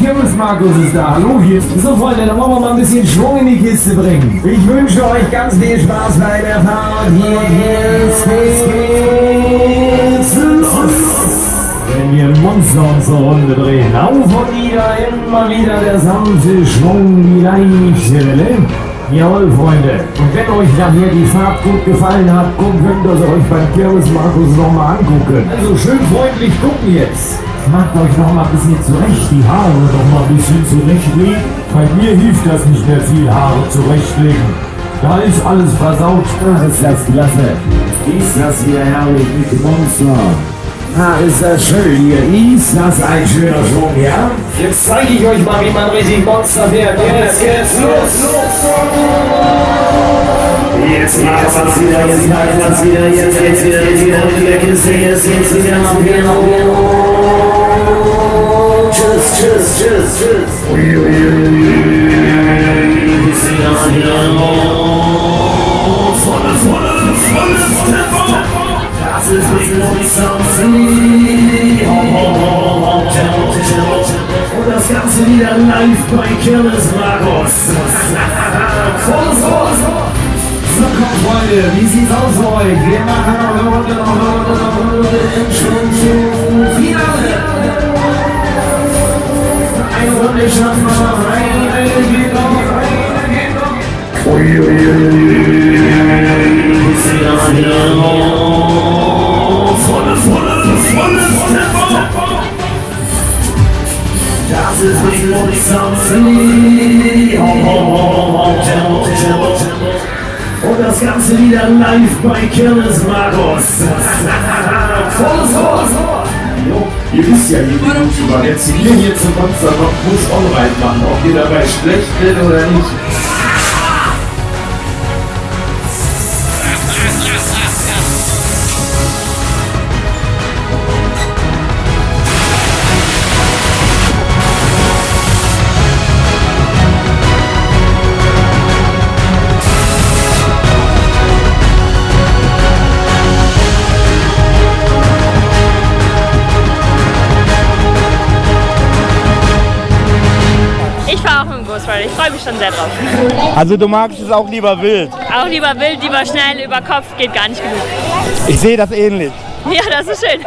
Kirmesmarkus ist da. Hallo hier. So Freunde, dann wollen wir mal ein bisschen Schwung in die Kiste bringen. Ich wünsche euch ganz viel Spaß bei der Fahrt. Hier geht's los. Wenn wir ein Monster unsere Runde drehen. Auf und nieder, immer wieder der sanfte Schwung, die leichte Welle. Jawohl, Freunde. Und wenn euch nachher die Fahrt gut gefallen hat, könnt ihr sie euch beim Kirmesmarkus nochmal angucken. Also schön freundlich gucken jetzt. Macht euch noch mal ein bisschen zurecht, die Haare noch mal ein bisschen zurechtlegen. Bei mir hilft das nicht mehr viel, Haare zurechtlegen. Da ist alles versaut. Ach, ist das klasse. Ist das wieder herrlich mit dem Monster. Ah, ist das schön hier. Ist das ein schöner Schwung, ja? Jetzt zeige ich euch mal, wie man richtig Monster fährt. Jetzt geht's los. Jetzt macht man's wieder, jetzt macht man's wieder, jetzt geht's wieder in der Kiste, jetzt geht's wieder nach genau. Tschüss. Volles Tempo. Das ist und das Ganze wieder live bei Kirmesmarkus. Volles. So, kommt Freunde, wie sieht's aus für euch? Wir machen noch eine Runde im Schwung. Finale. Eine Runde schaffen wir noch. Eine geht noch. Volles Tempo. Das ist die und das Ganze wieder live bei Kirmesmarkus. Volles. Ihr wisst ja, liebe YouTuber, wer zu mir hier zum Monster kommt, muss auch reinmachen, ob ihr dabei schlecht wird oder nicht. Ich freue mich schon sehr drauf. Also du magst es auch lieber wild? Auch lieber wild, lieber schnell, über Kopf, geht gar nicht genug. Ich sehe das ähnlich. Ja, das ist schön.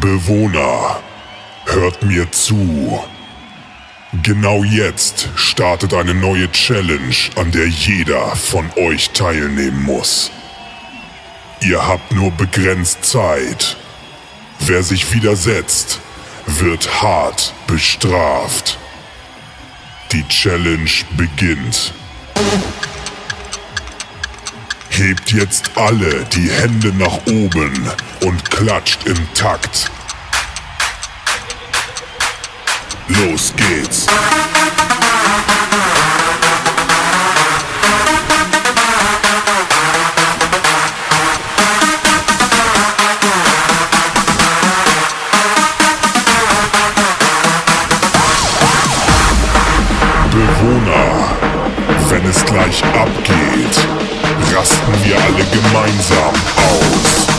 Bewohner, hört mir zu. Genau jetzt startet eine neue Challenge, an der jeder von euch teilnehmen muss. Ihr habt nur begrenzt Zeit. Wer sich widersetzt, wird hart bestraft. Die Challenge beginnt. Hebt jetzt alle die Hände nach oben und klatscht im Takt. Los geht's. Wenn es gleich abgeht, rasten wir alle gemeinsam aus.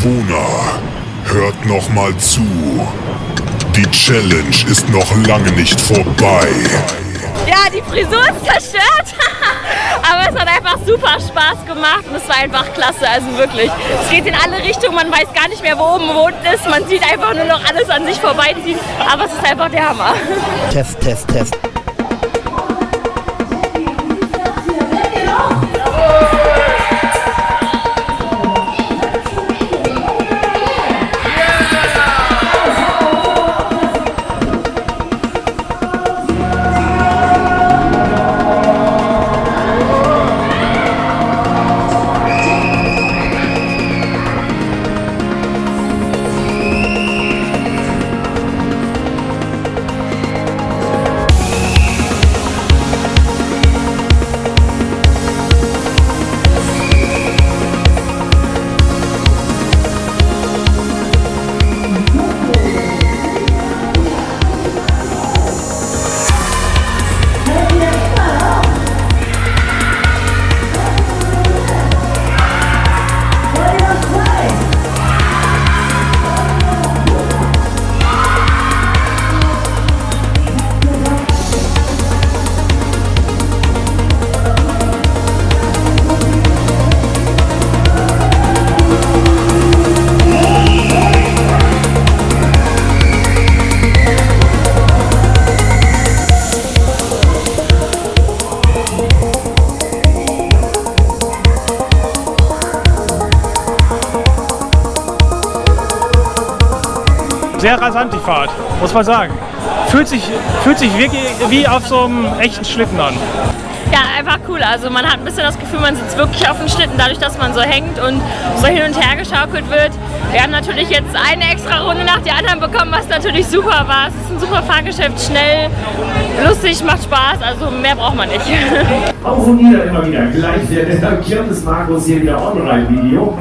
Bewohner, hört noch mal zu. Die Challenge ist noch lange nicht vorbei. Ja, die Frisur ist zerstört, aber es hat einfach super Spaß gemacht und es war einfach klasse, also wirklich. Es geht in alle Richtungen, man weiß gar nicht mehr, wo oben wo unten ist, man sieht einfach nur noch alles an sich vorbeiziehen, aber es ist einfach der Hammer. Test. sehr rasant, die Fahrt, muss man sagen. Fühlt sich wirklich wie auf so einem echten Schlitten an. Ja, einfach cool. Also man hat ein bisschen das Gefühl, man sitzt wirklich auf dem Schlitten, dadurch, dass man so hängt und so hin und her geschaukelt wird. Wir haben natürlich jetzt eine extra Runde nach der anderen bekommen, was natürlich super war. Es ist ein super Fahrgeschäft, schnell, lustig, macht Spaß, also mehr braucht man nicht. Auf und nieder immer wieder. Gleich der Kirmesmarkus hier wieder Online-Video.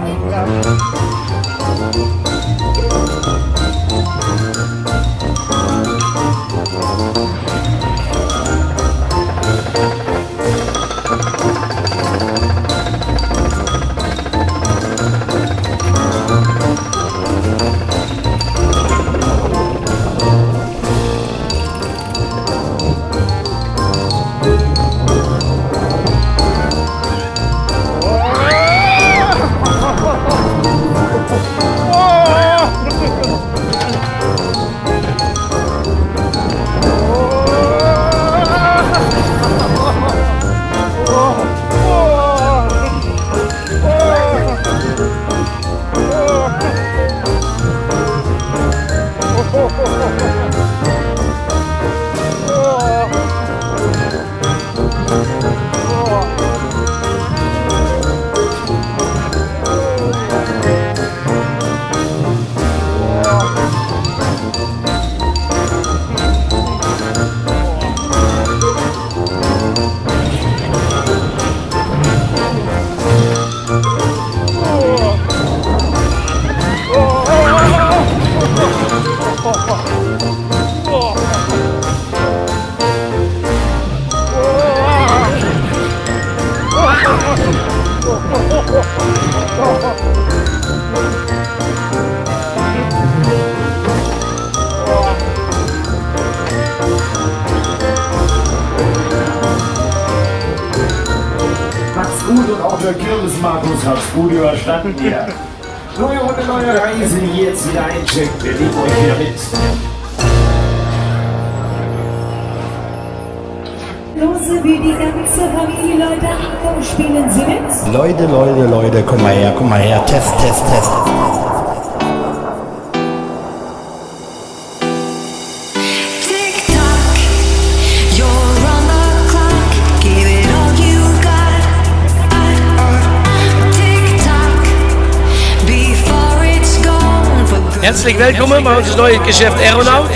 Macht's gut und auch der Kirmesmarkus hat's gut überstanden hier. Neue Runde, neue Reise, jetzt wieder eincheckt. Wir nehmen euch wieder mit. Lose wie die ganze Familie, Leute, komm, spielen Sie mit. Leute, komm mal her, Test. Herzlich willkommen bei unserem neuen Geschäft Aeronaut.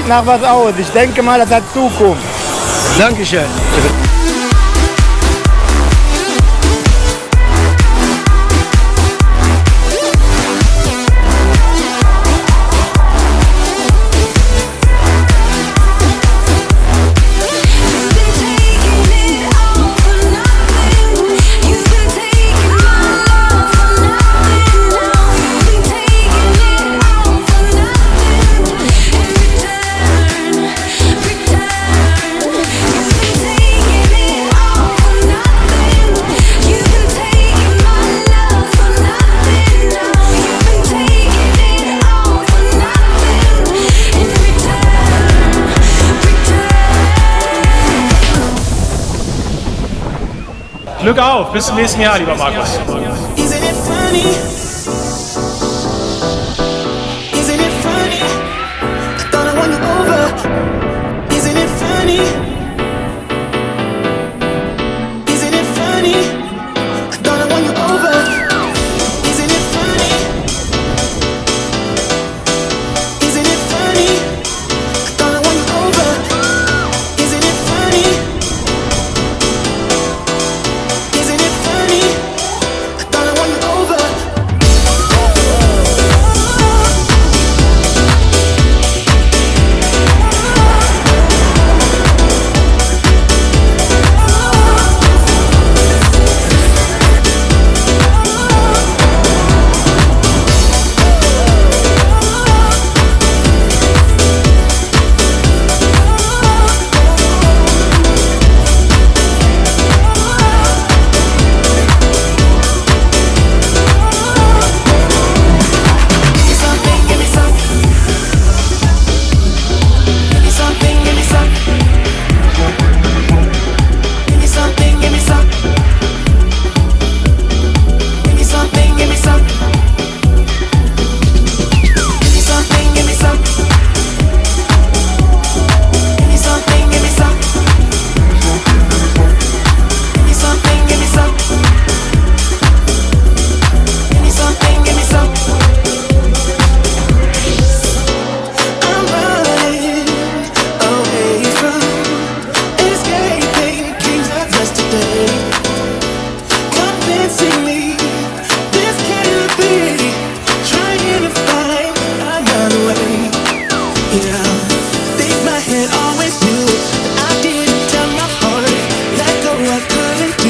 nach was aus. Ich denke mal, das hat Zukunft. Dankeschön. Glück auf, bis zum nächsten Jahr, lieber Markus. Isn't it funny? Isn't it funny? I thought I won you over. Isn't it funny? Isn't it funny? I thought I won you over. Isn't it funny? Isn't it funny? I thought I won you over. Isn't it funny? Isn't it funny? I thought I won you over. Give me something, give me something. Give me something, give me something. Give me something, give me something. Give me something, give me something. Give me something, give me something. Give me something, give me something. Give me something, give me something. I'm running away from escaping dreams of yesterday, convincing me this can't be. Trying to find another way. Yeah, think my head always knew that I didn't tell my heart let go. I couldn't do.